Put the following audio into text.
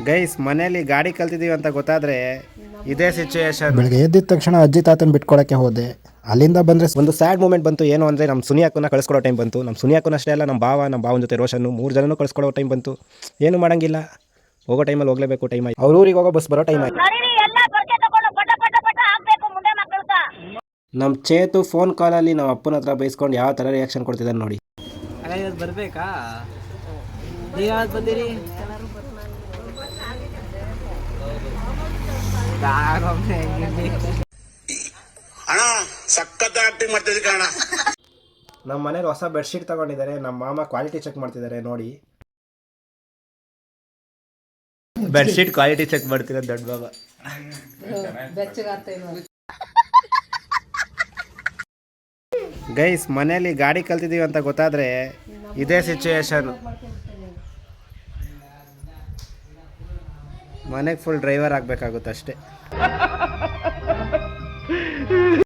Guys ಮನೇಲಿ ಗಾಡಿ ಕಲ್ತಿದ್ದೀವಿ ಅಂತ ಗೊತ್ತಾದರೆ ಇದೇ ಸಿಚುವೇಶನ್. ಬೆಳಗ್ಗೆ ಎದ್ದಿದ ತಕ್ಷಣ ಅಜ್ಜಿ ತಾತನ ಬಿಟ್ಕೊಡಕ್ಕೆ ಹೋದೆ. ಅಲ್ಲಿಂದ ಬಂದರೆ ಒಂದು ಸ್ಯಾಡ್ ಮೂಮೆಂಟ್ ಬಂತು. ಏನು ಅಂದರೆ ನಮ್ಮ ಸುನಿಯಾಕನ್ನ ಕಳಿಸ್ಕೊಡೋ ಟೈಮ್ ಬಂತು. ನಮ್ಮ ಸುನಿಯಾಕನ ಅಷ್ಟೇ ಅಲ್ಲ, ನಮ್ಮ ಭಾವನ ಜೊತೆ ರೋಷನ್ನು 3 ಜನನೂ ಕಳಿಸ್ಕೊಡೋ ಟೈಮ್ ಬಂತು. ಏನು ಮಾಡೋಂಗಿಲ್ಲ, ಹೋಗೋ ಟೈಮಲ್ಲಿ ಹೋಗಲೇಬೇಕು. ಟೈಮ್ ಆಯ್ತು, ಅವ್ರ ಊರಿಗೆ ಹೋಗೋ ಬಸ್ ಬರೋ ಟೈಮ್ ಆಯ್ತು. ನಮ್ಮ ಚೇತು ಫೋನ್ ಕಾಲಲ್ಲಿ ನಮ್ಮ ಅಪ್ಪನ ಹತ್ರ ಬೈಸ್ಕೊಂಡು ಯಾವ ಥರ ರಿಯಾಕ್ಷನ್ ಕೊಡ್ತಿದ್ದಾನೆ ನೋಡಿ. ಬರಬೇಕಾ? ನೀವು ಯಾವ್ದು ಬಂದಿರಿ? ಅಣ್ಣ ಸಖತ್ ಆಕ್ಟಿಂಗ್ ಮಾಡ್ತಿದ್ದೆ ಕಣ. ನಮ್ಮ ಮನೇಲಿ ಹೊಸ ಬೆಡ್ಶೀಟ್ ತಗೊಂಡಿದ್ದಾರೆ. ನಮ್ಮ ಮಾಮ ಕ್ವಾಲಿಟಿ ಚೆಕ್ ಮಾಡ್ತಿದ್ದಾರೆ ನೋಡಿ. ಬೆಡ್ಶೀಟ್ ಕ್ವಾಲಿಟಿ ಚೆಕ್ ಮಾಡ್ತಿದ್ದಾರೆ ದೊಡ್ಡ ಬಾಬಾ. ಗೈಸ್ ಮನೇಲಿ ಗಾಡಿ ಕಲ್ತಿದ್ದೀವಿ ಅಂತ ಗೊತ್ತಾದರೆ ಇದೇ ಸಿಚುವೇಶನ್. ಮನೆಗೆ ಫುಲ್ ಡ್ರೈವರ್ ಆಗಬೇಕಾಗುತ್ತೆ ಅಷ್ಟೇ.